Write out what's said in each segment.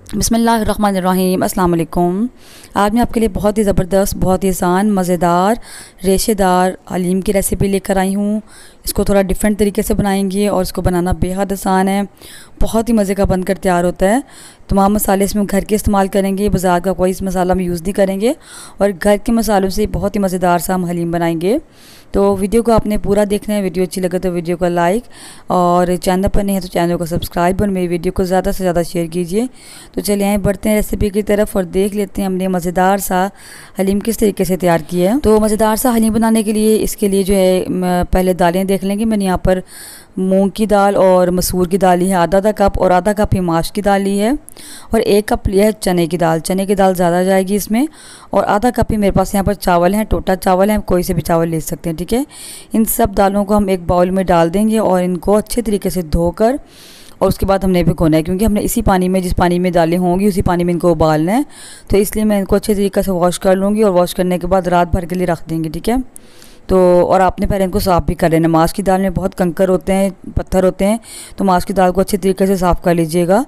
बिस्मिल्लाहिर्रहमानिर्रहीम अस्सलाम वालेकुम। आज मैं आपके लिए बहुत ही ज़बरदस्त, बहुत ही आसान, मज़ेदार, रेशेदार हलीम की रेसिपी लेकर आई हूँ। इसको थोड़ा डिफरेंट तरीके से बनाएंगे और इसको बनाना बेहद आसान है। बहुत ही मज़े का बनकर तैयार होता है। तमाम मसाले इसमें घर के इस्तेमाल करेंगे, बाज़ार का कोई मसाला हम यूज़ नहीं करेंगे और घर के मसालों से बहुत ही मज़ेदार सा हम हलीम बनाएंगे। तो वीडियो को आपने पूरा देखना है। वीडियो अच्छी लगे तो वीडियो को लाइक और चैनल पर नहीं है तो चैनल को सब्सक्राइब और मेरी वीडियो को ज़्यादा से ज़्यादा शेयर कीजिए। तो चलिए आए बढ़ते हैं रेसिपी की तरफ और देख लेते हैं हमने मज़ेदार सा हलीम किस तरीके से तैयार किया है। तो मज़ेदार सा हलीम बनाने के लिए इसके लिए जो है पहले दालें देख लेंगे। मैंने यहाँ पर मूंग की दाल और मसूर की दाल ली है आधा कप और आधा कप ही माश की दाल ली है और 1 कप लिया है चने की दाल। चने की दाल ज़्यादा जाएगी इसमें। और आधा कप ही मेरे पास यहाँ पर चावल हैं, टोटा चावल हैं, कोई से भी चावल ले सकते हैं, ठीक है। इन सब दालों को हम एक बाउल में डाल देंगे और इनको अच्छे तरीके से धोकर और उसके बाद हमने भिगोना है, क्योंकि हमने इसी पानी में, जिस पानी में दालें होंगी उसी पानी में इनको उबालना है। तो इसलिए मैं इनको अच्छे तरीके से वॉश कर लूँगी और वॉश करने के बाद रात भर के लिए रख देंगे, ठीक है। तो और आपने पहले इनको साफ़ भी कर लेना। माश की दाल में बहुत कंकर होते हैं, पत्थर होते हैं, तो माश की दाल को अच्छे तरीके से साफ़ कर लीजिएगा।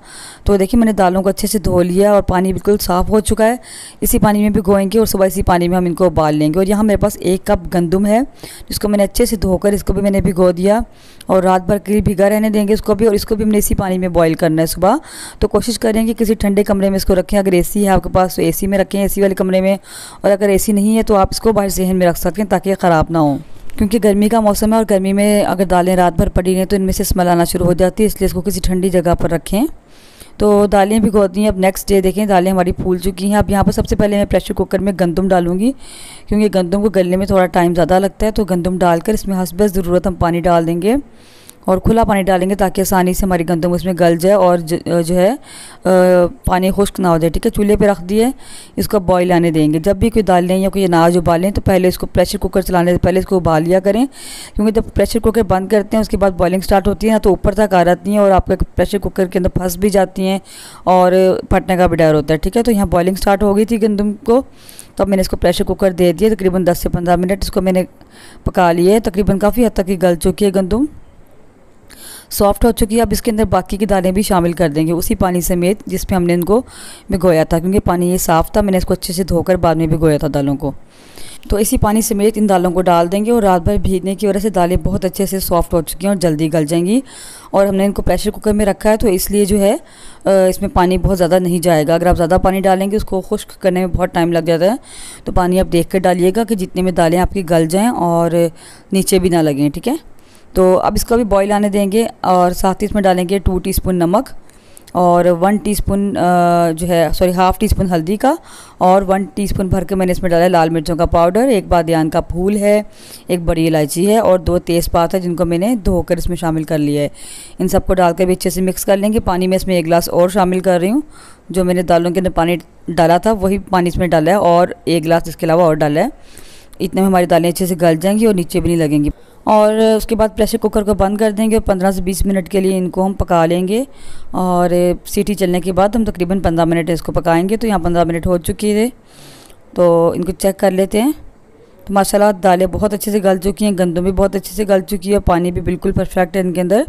तो देखिए मैंने दालों को अच्छे से धो लिया और पानी बिल्कुल साफ़ हो चुका है। इसी पानी में भिगोएंगे और सुबह इसी पानी में हम इनको उबाल लेंगे। और यहाँ मेरे पास 1 कप गंदम है, जिसको मैंने अच्छे से धोकर इसको भी मैंने भिगो दिया और रात भर के लिए भिगा रहने देंगे इसको भी। और इसको भी हमने इसी पानी में बॉईल करना है सुबह। तो कोशिश करें कि किसी ठंडे कमरे में इसको रखें। अगर एसी है आपके पास तो एसी में रखें, एसी वाले कमरे में। और अगर एसी नहीं है तो आप इसको बाहर सहन में रख सकते हैं ताकि ये ख़राब ना हो, क्योंकि गर्मी का मौसम है और गर्मी में अगर दालें रात भर पड़ी रहें तो इनमें से स्मेल आना शुरू हो जाती है। इसलिए इसको किसी ठंडी जगह पर रखें। तो दालें भिगो दी हैं। अब नेक्स्ट डे देखें दालें हमारी फूल चुकी हैं। अब यहाँ पर सबसे पहले मैं प्रेशर कुकर में गंदम डालूंगी, क्योंकि गंदम को गलने में थोड़ा टाइम ज़्यादा लगता है। तो गंदम डालकर इसमें हस्ब ज़रूरत हम पानी डाल देंगे और खुला पानी डालेंगे ताकि आसानी से हमारी गंदम उसमें गल जाए और जो है पानी खुश्क ना हो जाए, ठीक है। चूल्हे पे रख दिए, इसको बॉईल आने देंगे। जब भी कोई दालें या कोई अनाज उबालें तो पहले इसको प्रेशर कुकर चलाने से पहले इसको उबाल लिया करें, क्योंकि जब प्रेशर कुकर बंद करते हैं उसके बाद बॉइलिंग स्टार्ट होती है ना, तो ऊपर तक आ जाती हैं और आपके प्रेशर कुकर के अंदर फंस भी जाती हैं और फटने का भी डर होता है, ठीक है। तो यहाँ बॉइलिंग स्टार्ट हो गई थी गंदम को, तो अब मैंने इसको प्रेशर कुकर दे दिया। तकरीबन 10 से 15 मिनट इसको मैंने पका लिए। तकरीबन काफ़ी हद तक ही गल चुकी है गंदम, सॉफ्ट हो चुकी है। अब इसके अंदर बाकी की दालें भी शामिल कर देंगे उसी पानी समेत जिसमें हमने इनको भिगोया था, क्योंकि पानी ये साफ़ था। मैंने इसको अच्छे से धोकर बाद में भिगोया था दालों को। तो इसी पानी समेत इन दालों को डाल देंगे और रात भर भीगने की वजह से दालें बहुत अच्छे से सॉफ्ट हो चुकी हैं और जल्दी गल जाएंगी। और हमने इनको प्रेशर कुकर में रखा है तो इसलिए जो है इसमें पानी बहुत ज़्यादा नहीं जाएगा। अगर आप ज़्यादा पानी डालेंगे उसको खुश्क करने में बहुत टाइम लग जाता है। तो पानी आप देख कर डालिएगा कि जितने में दालें आपकी गल जाएँ और नीचे भी ना लगें, ठीक है। तो अब इसको भी बॉईल आने देंगे और साथ ही इसमें डालेंगे 2 टीस्पून नमक और 1 टीस्पून जो है हाफ़ टी स्पून हल्दी का और 1 टीस्पून भर के मैंने इसमें डाला है लाल मिर्चों का पाउडर। 1 बादियान का फूल है, 1 बड़ी इलायची है और 2 तेज़पात है जिनको मैंने धोकर इसमें शामिल कर लिया है। इन सबको डालकर भी अच्छे से मिक्स कर लेंगे। पानी में इसमें 1 गिलास और शामिल कर रही हूँ। जो मैंने दालों के अंदर पानी डाला था वही पानी इसमें डाला है और 1 गिलास इसके अलावा और डाला है। इतने में हमारी दालें अच्छे से गल जाएंगी और नीचे भी नहीं लगेंगी। और उसके बाद प्रेशर कुकर को बंद कर देंगे और 15 से 20 मिनट के लिए इनको हम पका लेंगे। और सीटी चलने के बाद हम तकरीबन 15 मिनट इसको पकाएंगे। तो यहाँ 15 मिनट हो चुकी है, तो इनको चेक कर लेते हैं। तो माशाल्लाह दालें बहुत अच्छे से गल चुकी हैं, गंदम भी बहुत अच्छे से गल चुकी है, पानी भी बिल्कुल परफेक्ट है इनके अंदर।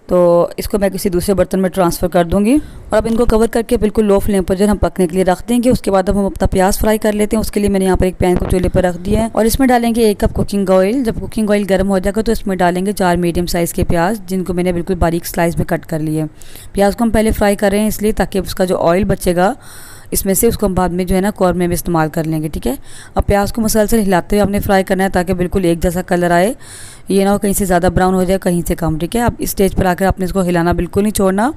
तो इसको मैं किसी दूसरे बर्तन में ट्रांसफ़र कर दूंगी और अब इनको कवर करके बिल्कुल लो फ्लेम पर जो हम पकने के लिए रख देंगे। उसके बाद अब हम अपना प्याज फ्राई कर लेते हैं। उसके लिए मैंने यहाँ पर एक पैन को चूल्हे पर रख दिया है और इसमें डालेंगे 1 कप कुकिंग ऑयल। जब कुकिंग ऑयल गर्म हो जाएगा तो इसमें डालेंगे 4 मीडियम साइज़ के प्याज, जिनको मैंने बिल्कुल बारीक स्लाइस में कट कर लिए। प्याज को हम पहले फ्राई कर रहे हैं इसलिए ताकि उसका जो ऑयल बचेगा इसमें से उसको हम बाद में जो है ना कौरमे में इस्तेमाल कर लेंगे, ठीक है। अब प्याज को मुसलसल हिलाते हुए आपने फ्राई करना है ताकि बिल्कुल एक जैसा कलर आए। ये ना हो कहीं से ज़्यादा ब्राउन हो जाए, कहीं से कम, ठीक है। अब इस स्टेज पर आकर आपने इसको हिलाना बिल्कुल नहीं छोड़ना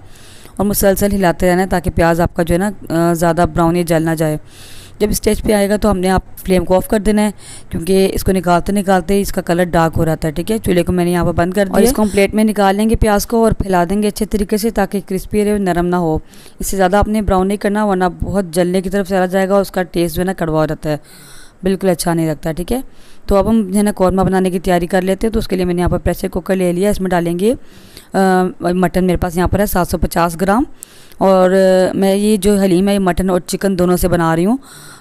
और मुसलसल हिलाते रहना है ताकि प्याज आपका जो है ना ज़्यादा ब्राउन या जल ना जाए। जब स्टेज पे आएगा तो हमने आप फ्लेम को ऑफ कर देना है, क्योंकि इसको निकालते निकालते इसका कलर डार्क हो रहा है, ठीक है। चूल्हे को मैंने यहाँ पर बंद कर दिया और इसको हम प्लेट में निकाल लेंगे प्याज को और फैला देंगे अच्छे तरीके से ताकि क्रिस्पी रहे, नरम ना हो। इससे ज़्यादा आपने ब्राउन नहीं करना वरना बहुत जलने की तरफ चला जाएगा और उसका टेस्ट जो है ना कड़वा हो जाता है, बिल्कुल अच्छा नहीं लगता, ठीक है। तो अब हम जो है ना कौरमा बनाने की तैयारी कर लेते हैं। तो उसके लिए मैंने यहाँ पर प्रेशर कुकर ले लिया। इसमें डालेंगे मटन, मेरे पास यहाँ पर है 750 ग्राम। और मैं ये जो हलीम है ये मटन और चिकन दोनों से बना रही हूँ।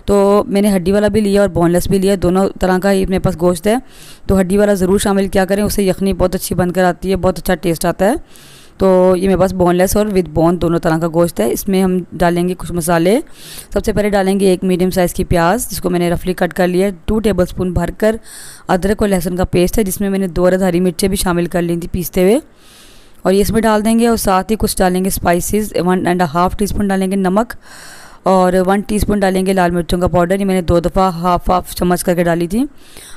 तो मैंने हड्डी वाला भी लिया और बोनलेस भी लिया, दोनों तरह का ही मेरे पास गोश्त है। तो हड्डी वाला ज़रूर शामिल किया करें, उससे यखनी बहुत अच्छी बनकर आती है, बहुत अच्छा टेस्ट आता है। तो ये मेरे पास बोनलेस और विद बोन दोनों तरह का गोश्त है। इसमें हम डालेंगे कुछ मसाले। सबसे पहले डालेंगे एक मीडियम साइज़ की प्याज, जिसको मैंने रफली कट कर लिया है। 2 टेबलस्पून भरकर अदरक और लहसुन का पेस्ट है, जिसमें मैंने 2 अदद हरी मिर्चें भी शामिल कर ली थी पीसते हुए, और ये इसमें डाल देंगे। और साथ ही कुछ डालेंगे स्पाइसेस, 1.5 टीस्पून डालेंगे नमक, और 1 टीस्पून डालेंगे लाल मिर्चों का पाउडर। ये मैंने 2 दफ़ा हाफ चम्मच करके डाली थी।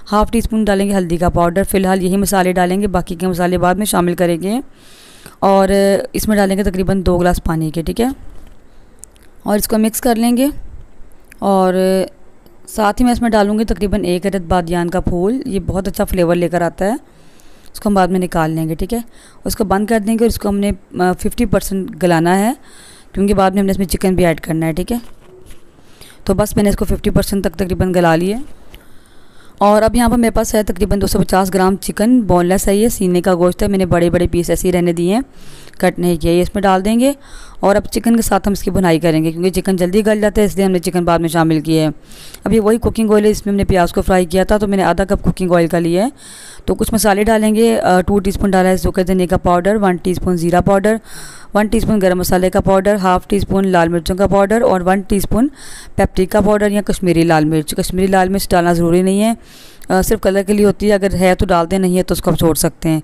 हाफ़ टी स्पून डालेंगे हल्दी का पाउडर। फ़िलहाल यही मसाले डालेंगे, बाकी के मसाले बाद में शामिल करेंगे। और इसमें डालेंगे तकरीबन 2 गिलास पानी के, ठीक है। और इसको मिक्स कर लेंगे। और साथ ही मैं इसमें डालूँगी तकरीबन 1 अदद बादियान का फूल। ये बहुत अच्छा फ्लेवर लेकर आता है। इसको हम बाद में निकाल लेंगे, ठीक है। उसको बंद कर देंगे और इसको हमने 50% गलाना है, क्योंकि बाद में हमने इसमें चिकन भी ऐड करना है, ठीक है। तो बस मैंने इसको 50% तक तकरीबन गला लिए। और अब यहाँ पर मेरे पास है तकरीबन 250 ग्राम चिकन, बोनलेस है, ये सीने का गोश्त है। मैंने बड़े बड़े पीस ऐसे ही रहने दिए हैं, कट नहीं किया। ये इसमें डाल देंगे और अब चिकन के साथ हम इसकी भुनाई करेंगे, क्योंकि चिकन जल्दी गल जाता है, इसलिए हमने चिकन बाद में शामिल किया है। अब ये वही कुकिंग ऑयल है, इसमें हमने प्याज को फ्राई किया था, तो मैंने आधा कप कुकिंग ऑयल का लिया है। तो कुछ मसाले डालेंगे। 2 टीस्पून डाला है सूखे धनिया का पाउडर, 1 टीस्पून ज़ीरा पाउडर, 1 टीस्पून गरम मसाले का पाउडर, हाफ़ टी स्पून लाल मिर्चों का पाउडर, और 1 टीस्पून पेपरिका पाउडर या कश्मीरी लाल मिर्च। कश्मीरी लाल मिर्च डालना ज़रूरी नहीं है, सिर्फ कलर के लिए होती है। अगर है तो डाल दें, नहीं है तो उसको आप छोड़ सकते हैं।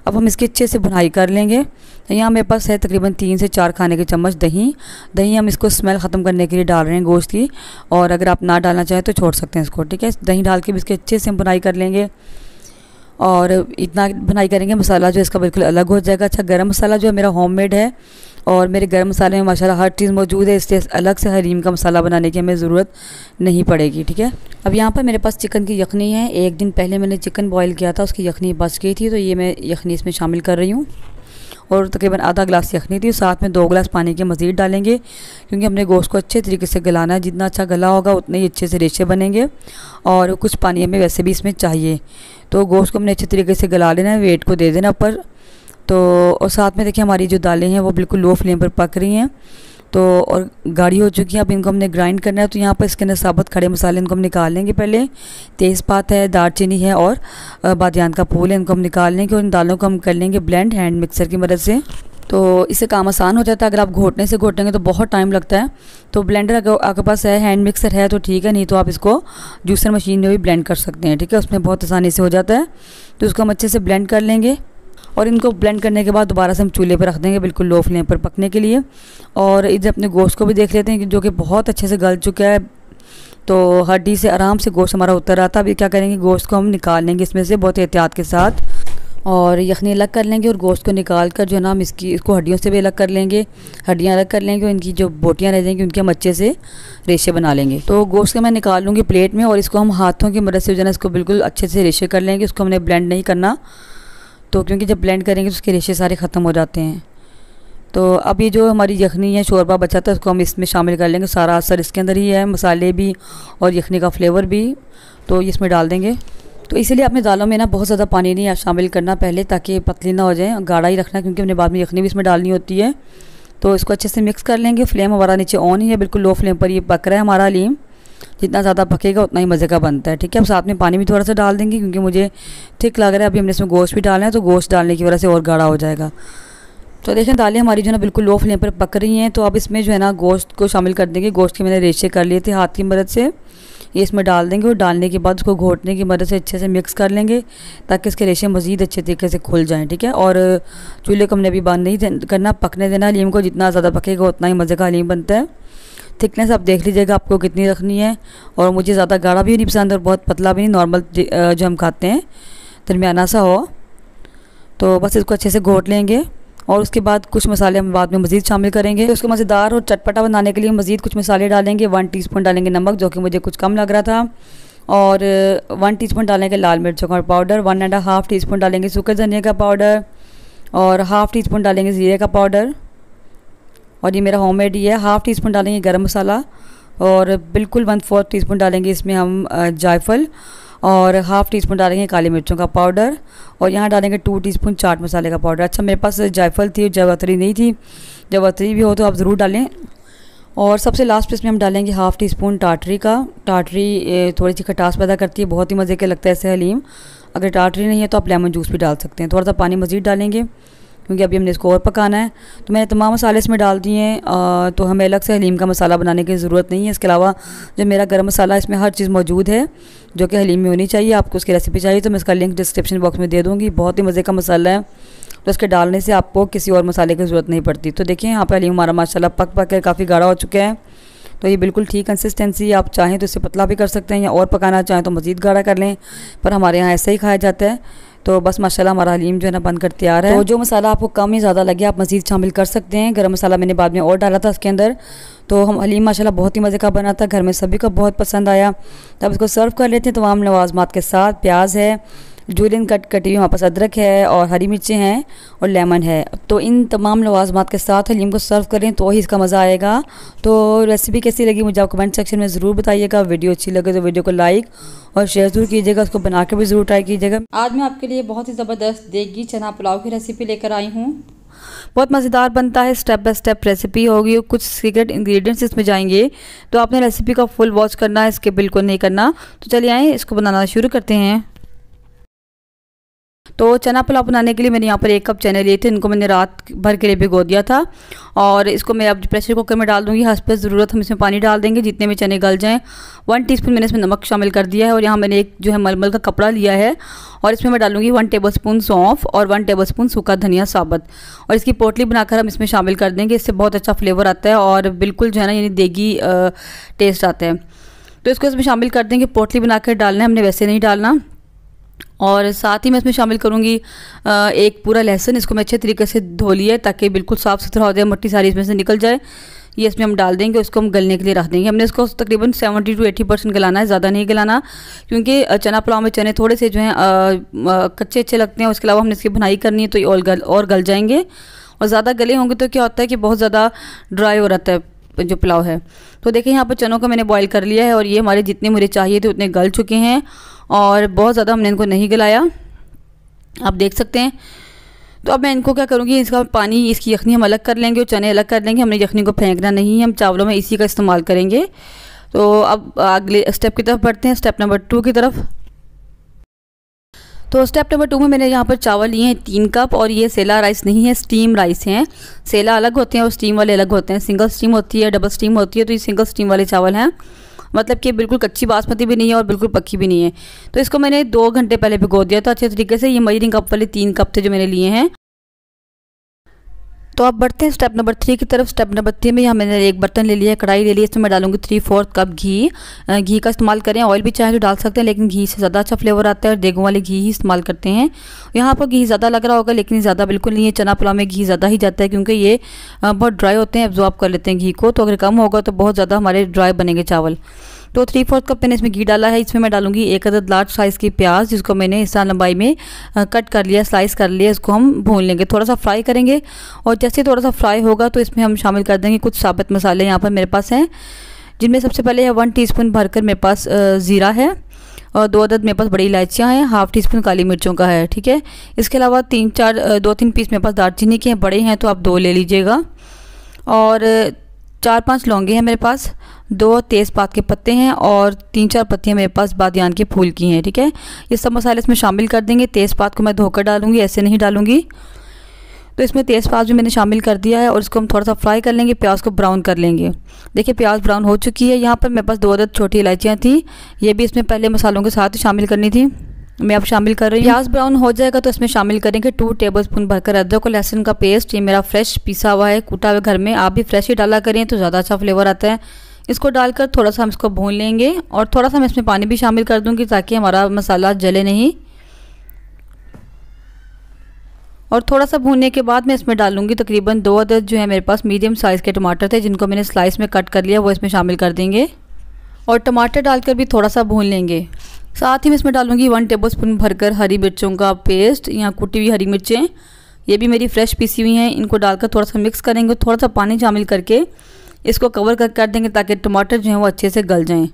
अब हम इसकी अच्छे से भुनाई कर लेंगे। यहाँ मेरे पास है तकरीबन 3 से 4 खाने के चम्मच दही हम इसको स्मेल ख़त्म करने के लिए डाल रहे हैं गोश्त की, और अगर आप ना डालना चाहें तो छोड़ सकते हैं इसको, ठीक है। दही डाल के भी इसके अच्छे से हम भुनाई कर लेंगे, और इतना भुनाई करेंगे मसाला जो इसका बिल्कुल अलग हो जाएगा। अच्छा, गरम मसाला जो है मेरा होममेड है, और मेरे गरम मसाले में माशाल्लाह हर चीज़ मौजूद है, इसलिए अलग से हलीम का मसाला बनाने की हमें ज़रूरत नहीं पड़ेगी, ठीक है। अब यहाँ पर मेरे पास चिकन की यखनी है। 1 दिन पहले मैंने चिकन बॉईल किया था, उसकी यखनी बच गई थी, तो ये मैं यखनी इसमें शामिल कर रही हूँ। और तकरीबन आधा गिलास यखनी थी, साथ में 2 गिलास पानी के मज़ीद डालेंगे, क्योंकि हमने गोश्त को अच्छे तरीके से गलाना है। जितना अच्छा गला होगा उतने ही अच्छे से रेशे बनेंगे, और कुछ पानी हमें वैसे भी इसमें चाहिए। तो गोश्त को हमने अच्छे तरीके से गला लेना है, वेट को दे देना ऊपर। तो और साथ में देखिए हमारी जो दालें हैं वो बिल्कुल लो फ्लेम पर पक रही हैं, तो और गाढ़ी हो चुकी है। अब इनको हमने ग्राइंड करना है। तो यहाँ पर इसके अंदर साबुत खड़े मसाले इनको हम निकाल लेंगे। पहले तेज़पात है, दालचीनी है, और बादियान का फूल है, इनको हम निकाल लेंगे। और इन दालों को हम कर लेंगे ब्लेंड हैंड मिक्सर की मदद से। तो इससे काम आसान हो जाता है। अगर आप घोटने से घोटेंगे तो बहुत टाइम लगता है। तो ब्लेंडर अगर आपके पास है, हैंड मिक्सर है तो ठीक है, नहीं तो आप इसको जूसर मशीन में भी ब्लेंड कर सकते हैं, ठीक है। उसमें बहुत आसानी से हो जाता है। तो उसको हम अच्छे से ब्लेंड कर लेंगे, और इनको ब्लेंड करने के बाद दोबारा से हम चूल्हे पर रख देंगे बिल्कुल लो फ्लेम पर पकने के लिए। और इधर अपने गोश्त को भी देख लेते हैं कि जो कि बहुत अच्छे से गल चुका है। तो हड्डी से आराम से गोश्त हमारा उतर आता है। अभी क्या करेंगे, गोश्त को हम निकाल लेंगे इसमें से बहुत एहतियात के साथ, और यखनी अलग कर लेंगे। और गोश्त को निकाल कर जो है ना हम इसको हड्डियों से भी अलग कर लेंगे, हड्डियाँ अलग कर लेंगे, और इनकी जो बोटियाँ रह जाएंगी उनके हम अच्छे से रेशे बना लेंगे। तो गोश्त को मैं निकाल लूँगी प्लेट में, और इसको हम हाथों की मदद से जो है ना इसको बिल्कुल अच्छे से रेशे कर लेंगे। इसको हमने ब्लेंड नहीं करना, तो क्योंकि जब ब्लेंड करेंगे तो उसके रेशे सारे ख़त्म हो जाते हैं। तो अब ये जो हमारी यखनी है, शोरबा बचा था, उसको हम इसमें शामिल कर लेंगे। सारा असर इसके अंदर ही है, मसाले भी और यखनी का फ्लेवर भी, तो इसमें डाल देंगे। तो इसलिए अपने दालों में ना बहुत ज़्यादा पानी नहीं शामिल करना पहले, ताकि पतली ना हो जाए, गाढ़ा ही रखना, क्योंकि हमने बाद में यखनी भी इसमें डालनी होती है। तो इसको अच्छे से मिक्स कर लेंगे। फ्लेम हमारा नीचे ऑन ही है, बिल्कुल लो फ्लेम पर ये पक रहा है हमारा हलीम। जितना ज़्यादा पकेगा उतना ही मज़े का बनता है, ठीक है। अब साथ में पानी भी थोड़ा सा डाल देंगे, क्योंकि मुझे ठीक लग रहा है। अभी हमने इसमें गोश्त भी डालना है, तो गोश्त डालने की वजह से और गाढ़ा हो जाएगा। तो देखें दालें हमारी जो है ना बिल्कुल लो फ्लेम पर पक रही हैं। तो अब इसमें जो है ना गोश्त को शामिल कर देंगे। गोश्त के मैंने रेशे कर लिए थे हाथ की मदद से, ये इसमें डाल देंगे। और डालने के बाद उसको घोटने की मदद से अच्छे से मिक्स कर लेंगे, ताकि इसके रेशे मज़ीद अच्छे तरीके से खुल जाएँ, ठीक है। और चूल्हे को हमने अभी बंद नहीं करना, पकने देना हलीम को। जितना ज़्यादा पकेगा उतना ही मज़े का हलीम बनता है। थिकनेस आप देख लीजिएगा आपको कितनी रखनी है। और मुझे ज़्यादा गाढ़ा भी नहीं पसंद और बहुत पतला भी नहीं, नॉर्मल जो हम खाते हैं दरमियाना सा हो। तो बस इसको अच्छे से घोट लेंगे, और उसके बाद कुछ मसाले हम बाद में मज़ीद शामिल करेंगे। तो उसको मज़ेदार और चटपटा बनाने के लिए मज़ीद कुछ मसाले डालेंगे। 1 टीस्पून डालेंगे नमक, जो कि मुझे कुछ कम लग रहा था, और 1 टीस्पून डालेंगे लाल मिर्चों का पाउडर, 1.5 टीस्पून डालेंगे सूखे धनिया का पाउडर, और हाफ़ टी स्पून डालेंगे ज़ीरे का पाउडर, और ये मेरा होममेड ही है। हाफ़ टी स्पून डालेंगे गरम मसाला, और बिल्कुल 1/4 टीस्पून डालेंगे इसमें हम जायफल, और हाफ़ टी स्पून डालेंगे काली मिर्चों का पाउडर, और यहाँ डालेंगे 2 टीस्पून चाट मसाले का पाउडर। अच्छा, मेरे पास जायफल थी, जावित्री नहीं थी। जावित्री भी हो तो आप ज़रूर डालें। और सबसे लास्ट पे इसमें हम डालेंगे हाफ़ टी स्पून टाटरी का। टाटरी थोड़ी सी खटास पैदा करती है, बहुत ही मज़े के लगता है ऐसे हलीम। अगर टाटरी नहीं है तो आप लेमन जूस भी डाल सकते हैं। थोड़ा सा पानी मज़ीद डालेंगे, क्योंकि अभी हमने इसको और पकाना है। तो मैंने तमाम मसाले इसमें डाल दिए हैं, तो हमें अलग से हलीम का मसाला बनाने की ज़रूरत नहीं है। इसके अलावा जो मेरा गरम मसाला, इसमें हर चीज़ मौजूद है जो कि हलीम में होनी चाहिए। आपको उसकी रेसिपी चाहिए तो मैं इसका लिंक डिस्क्रिप्शन बॉक्स में दे दूँगी। बहुत ही मज़े का मसाला है, तो इसके डालने से आपको किसी और मसाले की ज़रूरत नहीं पड़ती। तो देखिए यहाँ पर हलीम हमारा माशाल्लाह पक कर काफ़ी गाढ़ा हो चुका है। तो ये बिल्कुल ठीक कंसिस्टेंसी, आप चाहें तो इससे पतला भी कर सकते हैं या और पकाना चाहें तो मज़ीद गाढ़ा कर लें, पर हमारे यहाँ ऐसा ही खाया जाता है। तो बस माशाल्लाह हमारा हलीम जो है ना बनकर तैयार है। तो जो मसाला आपको कम या ज़्यादा लगे आप मज़ीद शामिल कर सकते हैं। गरम मसाला मैंने बाद में और डाला था इसके अंदर। तो हम हलीम माशाल्लाह बहुत ही मज़े का बना था, घर में सभी को बहुत पसंद आया। तब इसको सर्व कर लेते हैं तमाम लवाज़मात के साथ। प्याज है, जूलियन कटी हुई हमारे पास अदरक है और हरी मिर्चें हैं और लेमन है। तो इन तमाम लवाज़मात के साथ हलीम को सर्व करें तो ही इसका मज़ा आएगा। तो रेसिपी कैसी लगी मुझे आप कमेंट सेक्शन में ज़रूर बताइएगा। वीडियो अच्छी लगे तो वीडियो को लाइक और शेयर ज़रूर कीजिएगा, उसको बना के भी ज़रूर ट्राई कीजिएगा। आज मैं आपके लिए बहुत ही ज़बरदस्त देगी चना पुलाव की रेसिपी लेकर आई हूँ। बहुत मज़ेदार बनता है, स्टेप बाय स्टेप रेसिपी होगी, कुछ सीक्रेट इंग्रेडिएंट्स इसमें जाएंगे। तो आपने रेसिपी का फुल वॉच करना है, इसके बिल्कुल नहीं करना। तो चलिए आए इसको बनाना शुरू करते हैं। तो चना पुलाव बनाने के लिए मैंने यहाँ पर 1 कप चने लिए थे, इनको मैंने रात भर के लिए भिगो दिया था। और इसको मैं अब प्रेशर कुकर में डाल दूँगी। हस्ब ज़रूरत हम इसमें पानी डाल देंगे जितने में चने गल जाएँ। 1 टीस्पून मैंने इसमें नमक शामिल कर दिया है और यहाँ मैंने एक जो है मलमल का कपड़ा लिया है और इसमें मैं डालूंगी 1 टेबलस्पून सौंफ और 1 टेबलस्पून सूखा धनिया साबुत। और इसकी पोटली बनाकर हम इसमें शामिल कर देंगे, इससे बहुत अच्छा फ्लेवर आता है और बिल्कुल जो है ना यानी देगी टेस्ट आता है। तो इसको इसमें शामिल कर देंगे। पोटली बनाकर डालना है हमने, वैसे नहीं डालना। और साथ ही मैं इसमें शामिल करूँगी 1 पूरा लहसुन। इसको मैं अच्छे तरीके से धो लिया है ताकि बिल्कुल साफ़ सुथरा हो जाए, मिट्टी सारी इसमें से निकल जाए। ये इसमें हम डाल देंगे, उसको हम गलने के लिए रख देंगे। हमने इसको तकरीबन 70 to 80% गलाना है, ज़्यादा नहीं गलाना, क्योंकि चना पुलाव में चने थोड़े से जो हैं कच्चे अच्छे लगते हैं। उसके अलावा हमने इसकी भुनाई करनी है तो ये और गल जाएंगे। और ज़्यादा गले होंगे तो क्या होता है कि बहुत ज़्यादा ड्राई हो रहता है जो पुलाव है। तो देखिए यहाँ पर चनों को मैंने बॉईल कर लिया है और ये हमारे जितने मुझे चाहिए थे उतने गल चुके हैं और बहुत ज़्यादा हमने इनको नहीं गलाया, आप देख सकते हैं। तो अब मैं इनको क्या करूँगी, इसका पानी, इसकी यखनी हम अलग कर लेंगे और चने अलग कर लेंगे। हमने यखनी को फेंकना नहीं है, हम चावलों में इसी का इस्तेमाल करेंगे। तो अब अगले स्टेप की तरफ बढ़ते हैं, स्टेप नंबर 2 की तरफ। तो स्टेप नंबर 2 में मैंने यहाँ पर चावल लिए हैं 3 कप और ये सेला राइस नहीं है, स्टीम राइस हैं। सेला अलग होते हैं और स्टीम वाले अलग होते हैं। सिंगल स्टीम होती है, डबल स्टीम होती है। तो ये सिंगल स्टीम वाले चावल हैं, मतलब कि बिल्कुल कच्ची बासमती भी नहीं है और बिल्कुल पक्की भी नहीं है। तो इसको मैंने 2 घंटे पहले भिगो दिया था अच्छे तरीके से। ये मेजरिंग कप वाले 3 कप थे जो मैंने लिए हैं। तो अब बढ़ते हैं स्टेप नंबर 3 की तरफ। स्टेप नंबर 3 में यहाँ मैंने एक बर्तन ले लिया है, कढ़ाई ले ली है। इसमें मैं डालूंगी 3/4 कप घी। घी का इस्तेमाल करें, ऑयल भी चाहे तो डाल सकते हैं, लेकिन घी से ज़्यादा अच्छा फ्लेवर आता है और देगों वाले घी ही इस्तेमाल करते हैं। यहाँ पर घी ज़्यादा लग रहा होगा लेकिन ज़्यादा बिल्कुल नहीं है। चना पुलाव में घी ज़्यादा ही जाता है क्योंकि ये बहुत ड्राई होते हैं, एब्जॉर्ब कर लेते हैं घी को। तो अगर कम होगा तो बहुत ज़्यादा हमारे ड्राई बनेंगे चावल। तो 3/4 कप मैंने इसमें घी डाला है। इसमें मैं डालूंगी 1 अदद लार्ज साइज़ की प्याज, जिसको मैंने इस लंबाई में कट कर लिया, स्लाइस कर लिया। इसको हम भून लेंगे, थोड़ा सा फ्राई करेंगे। और जैसे थोड़ा सा फ्राई होगा तो इसमें हम शामिल कर देंगे कुछ साबुत मसाले यहाँ पर मेरे पास हैं, जिनमें सबसे पहले है 1 टीस्पून भरकर मेरे पास ज़ीरा है और 2 अदद मेरे पास बड़ी इलायचियाँ हैं, 1/2 टीस्पून काली मिर्चों का है, ठीक है। इसके अलावा 2-3 पीस मेरे पास दालचीनी के हैं, बड़े हैं तो आप 2 ले लीजिएगा। और 4-5 लौंगे हैं मेरे पास, 2 तेज़पात के पत्ते हैं और 3-4 पत्तियाँ मेरे पास बादियान के फूल की हैं, ठीक है। ये सब मसाले इसमें शामिल कर देंगे। तेज़पात को मैं धोकर डालूंगी, ऐसे नहीं डालूंगी। तो इसमें तेज़पात भी मैंने शामिल कर दिया है और इसको हम थोड़ा सा फ्राई कर लेंगे, प्याज को ब्राउन कर लेंगे। देखिए प्याज ब्राउन हो चुकी है। यहाँ पर मेरे पास 2 अदद छोटी इलायचियाँ थी, ये भी इसमें पहले मसालों के साथ शामिल करनी थी, मैं अब शामिल कर रही हूँ। प्याज ब्राउन हो जाएगा तो इसमें शामिल करेंगे 2 टेबलस्पून भरकर अदरक और लहसुन का पेस्ट। ये मेरा फ्रेश पिसा हुआ है, कूटा हुआ घर में, आप भी फ्रेश ही डाला करें तो ज़्यादा अच्छा फ्लेवर आता है। इसको डालकर थोड़ा सा हम इसको भून लेंगे और थोड़ा सा मैं इसमें पानी भी शामिल कर दूँगी ताकि हमारा मसाला जले नहीं। और थोड़ा सा भूनने के बाद मैं इसमें डालूंगी तकरीबन 2 अदद जो है मेरे पास मीडियम साइज़ के टमाटर थे, जिनको मैंने स्लाइस में कट कर लिया, वो इसमें शामिल कर देंगे। और टमाटर डालकर भी थोड़ा सा भून लेंगे। साथ ही मैं इसमें डालूंगी 1 टेबलस्पून भरकर हरी मिर्चों का पेस्ट या कुटी हुई हरी मिर्चें, ये भी मेरी फ्रेश पीसी हुई हैं। इनको डालकर थोड़ा सा मिक्स करेंगे, थोड़ा सा पानी शामिल करके इसको कवर कर देंगे ताकि टमाटर जो हैं वो अच्छे से गल जाएं।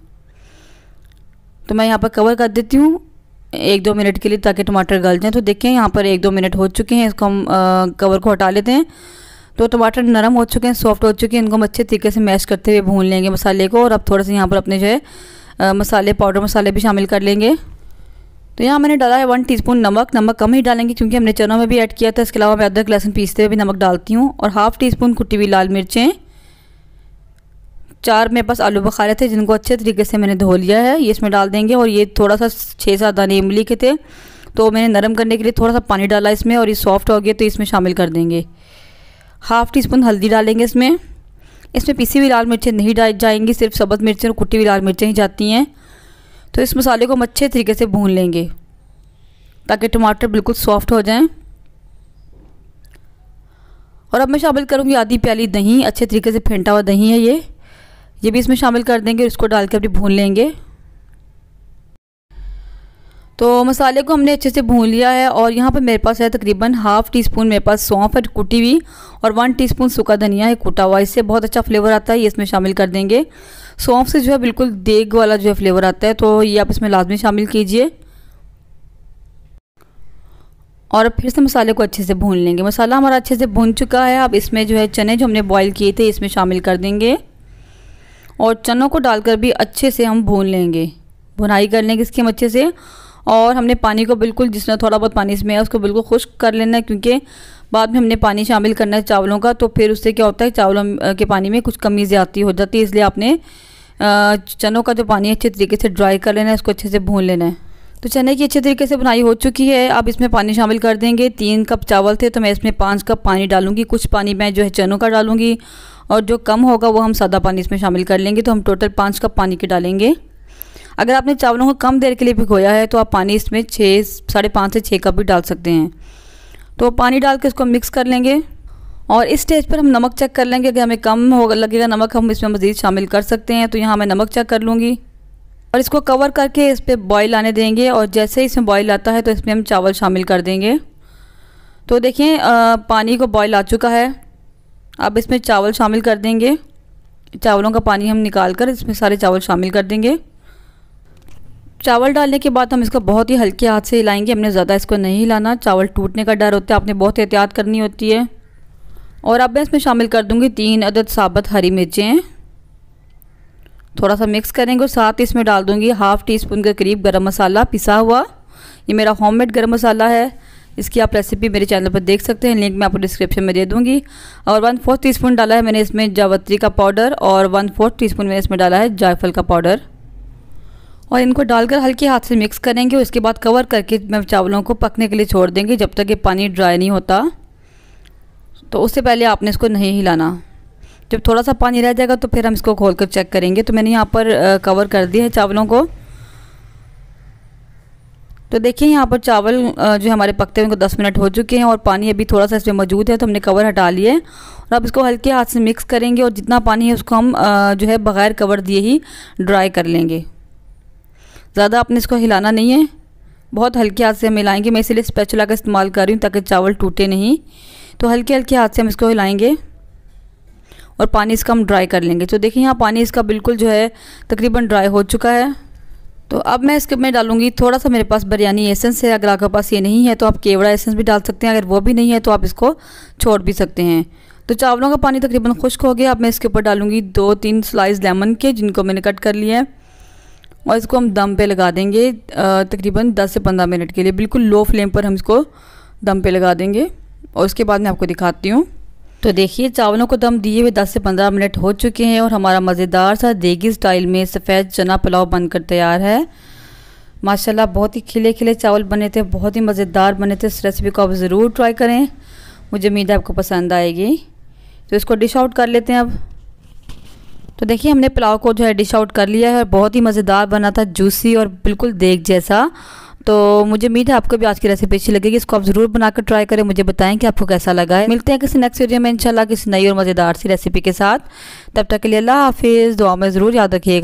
तो मैं यहाँ पर कवर कर देती हूँ 1-2 मिनट के लिए ताकि टमाटर गल जाएं। तो देखें यहाँ पर 1-2 मिनट हो चुके हैं, इसको हम कवर को हटा लेते हैं। तो टमाटर नरम हो चुके हैं, सॉफ्ट हो चुके हैं, इनको हम अच्छे तरीके से मैश करते हुए भून लेंगे मसाले को। और अब थोड़ा सा यहाँ पर अपने जो है मसाले, पाउडर मसाले भी शामिल कर लेंगे। तो यहाँ मैंने डाला है 1 टीस्पून नमक। नमक कम ही डालेंगे क्योंकि हमने चनों में भी ऐड किया था। इसके अलावा मैं अदरक लहसुन पीसते हुए भी नमक डालती हूँ। और हाफ़ टी स्पून कुटी हुई लाल मिर्चें। 4 मेरे पास आलू बुखारे थे जिनको अच्छे तरीके से मैंने धो लिया है, ये इसमें डाल देंगे। और ये थोड़ा सा 6-7 दाने इमली के थे, तो मैंने नरम करने के लिए थोड़ा सा पानी डाला इसमें, और ये सॉफ्ट हो गया तो इसमें शामिल कर देंगे। हाफ़ टी स्पून हल्दी डालेंगे इसमें। इसमें पिसी हुई लाल मिर्चें नहीं डाली जाएंगी, सिर्फ सब्ज़ मिर्चें और कुटी हुई लाल मिर्चें ही जाती हैं। तो इस मसाले को हम अच्छे तरीके से भून लेंगे ताकि टमाटर बिल्कुल सॉफ्ट हो जाएं। और अब मैं शामिल करूँगी आधी प्याली दही, अच्छे तरीके से फेंटा हुआ दही है ये भी इसमें शामिल कर देंगे और इसको डाल के अभी भून लेंगे। तो मसाले को हमने अच्छे से भून लिया है। और यहाँ पर मेरे पास है तकरीबन हाफ़ टी स्पून मेरे पास सौंफ है कुटी हुई, और 1 टीस्पून सूखा धनिया है कुटा हुआ। इससे बहुत अच्छा फ्लेवर आता है, ये इसमें शामिल कर देंगे। सौंफ से जो है बिल्कुल देग वाला जो है फ्लेवर आता है, तो ये आप इसमें लाजमी शामिल कीजिए। और फिर से मसाले को अच्छे से भून लेंगे। मसाला हमारा अच्छे से भून चुका है। अब इसमें जो है चने जो हमने बॉईल किए थे इसमें शामिल कर देंगे, और चनों को डालकर भी अच्छे से हम भून लेंगे, भुनाई कर लेंगे इसकी हम अच्छे से। और हमने पानी को बिल्कुल, जितना थोड़ा बहुत पानी इसमें है उसको बिल्कुल खुश्क कर लेना है, क्योंकि बाद में हमने पानी शामिल करना है चावलों का, तो फिर उससे क्या होता है चावलों के पानी में कुछ कमी ज़्यादती हो जाती है। इसलिए आपने चनों का जो पानी अच्छे तरीके से ड्राई कर लेना है, उसको अच्छे से भून लेना है। तो चने की अच्छे तरीके से बुनाई हो चुकी है। अब इसमें पानी शामिल कर देंगे। 3 कप चावल थे तो मैं इसमें 5 कप पानी डालूंगी। कुछ पानी मैं जो है चनों का डालूंगी, और जो कम होगा वो हम सादा पानी इसमें शामिल कर लेंगे। तो हम टोटल 5 कप पानी के डालेंगे। अगर आपने चावलों को कम देर के लिए भिगोया है तो आप पानी इसमें 5.5 से 6 कप भी डाल सकते हैं। तो पानी डाल के इसको मिक्स कर लेंगे। और इस स्टेज पर हम नमक चेक कर लेंगे। अगर हमें कम होगा लगेगा नमक, हम इसमें मज़ीद शामिल कर सकते हैं। तो यहाँ मैं नमक चेक कर लूँगी और इसको कवर करके इस पर बॉयल आने देंगे। और जैसे ही इसमें बॉयल आता है तो इसमें हम चावल शामिल कर देंगे। तो देखिए पानी को बॉयल आ चुका है। अब इसमें चावल शामिल कर देंगे। चावलों का पानी हम निकाल कर इसमें सारे चावल शामिल कर देंगे। चावल डालने के बाद हम इसको बहुत ही हल्के हाथ से हिलाएंगे। हमने ज़्यादा इसको नहीं हिलाना, चावल टूटने का डर होता है, आपने बहुत एहतियात करनी होती है। और अब मैं इसमें शामिल कर दूंगी 3 अदद साबुत हरी मिर्चें। थोड़ा सा मिक्स करेंगे और साथ ही इसमें डाल दूंगी हाफ़ टी स्पून के करीब गरम मसाला पिसा हुआ। ये मेरा होममेड गरम मसाला है, इसकी आप रेसिपी मेरे चैनल पर देख सकते हैं, लिंक मैं आपको डिस्क्रिप्शन में दे दूंगी। और 1/4 टीस्पून डाला है मैंने इसमें जावित्री का पाउडर, और 1/4 टीस्पून मैंने इसमें डाला है जायफल का पाउडर। और इनको डालकर हल्के हाथ से मिक्स करेंगे। और इसके बाद कवर करके मैं चावलों को पकने के लिए छोड़ देंगे जब तक ये पानी ड्राई नहीं होता। तो उससे पहले आपने इसको नहीं हिलाना। जब थोड़ा सा पानी रह जाएगा तो फिर हम इसको खोल कर चेक करेंगे। तो मैंने यहाँ पर कवर कर दिया है चावलों को। तो देखिए यहाँ पर चावल जो हमारे पकते हुए उनको 10 मिनट हो चुके हैं और पानी अभी थोड़ा सा इसमें मौजूद है, तो हमने कवर हटा लिया है। और अब इसको हल्के हाथ से मिक्स करेंगे और जितना पानी है उसको हम जो है बग़ैर कवर दिए ही ड्राई कर लेंगे। ज़्यादा आपने इसको हिलाना नहीं है, बहुत हल्के हाथ से हम हिलाएंगे। मैं इसीलिए स्पैचुला का इस्तेमाल कर रही हूँ ताकि चावल टूटे नहीं। तो हल्के हल्के हाथ से हम इसको हिलाएंगे और पानी इसका हम ड्राई कर लेंगे। तो देखिए यहाँ पानी इसका बिल्कुल जो है तकरीबन ड्राई हो चुका है। तो अब मैं इसके में डालूंगी थोड़ा सा, मेरे पास बिरयानी एसेंस है। अगर आपके पास ये नहीं है तो आप केवड़ा एसेंस भी डाल सकते हैं। अगर वो भी नहीं है तो आप इसको छोड़ भी सकते हैं। तो चावलों का पानी तकरीबन खुश्क हो गया। अब मैं इसके ऊपर डालूंगी 2-3 स्लाइस लेमन के, जिनको मैंने कट कर लिया है। और इसको हम दम पे लगा देंगे तकरीबन 10 से 15 मिनट के लिए। बिल्कुल लो फ्लेम पर हम इसको दम पे लगा देंगे और उसके बाद मैं आपको दिखाती हूँ। तो देखिए चावलों को दम दिए हुए 10 से 15 मिनट हो चुके हैं और हमारा मज़ेदार सा देगी स्टाइल में सफ़ेद चना पुलाव बनकर तैयार है। माशाल्लाह बहुत ही खिले खिले चावल बने थे, बहुत ही मज़ेदार बने थे। इस रेसिपी को आप ज़रूर ट्राई करें, मुझे उम्मीद है आपको पसंद आएगी। तो इसको डिश आउट कर लेते हैं अब। तो देखिए हमने पुलाव को जो है डिश आउट कर लिया है और बहुत ही मज़ेदार बना था, जूसी और बिल्कुल देग जैसा। तो मुझे उम्मीद है आपको भी आज की रेसिपी अच्छी लगेगी। इसको आप ज़रूर बनाकर ट्राई करें, मुझे बताएं कि आपको कैसा लगा है। मिलते हैं किसी नेक्स्ट वीडियो में इंशाल्लाह किसी नई और मज़ेदार सी रेसिपी के साथ। तब तक के लिए अल्लाह हाफिज़। दुआ में ज़रूर याद रखिएगा।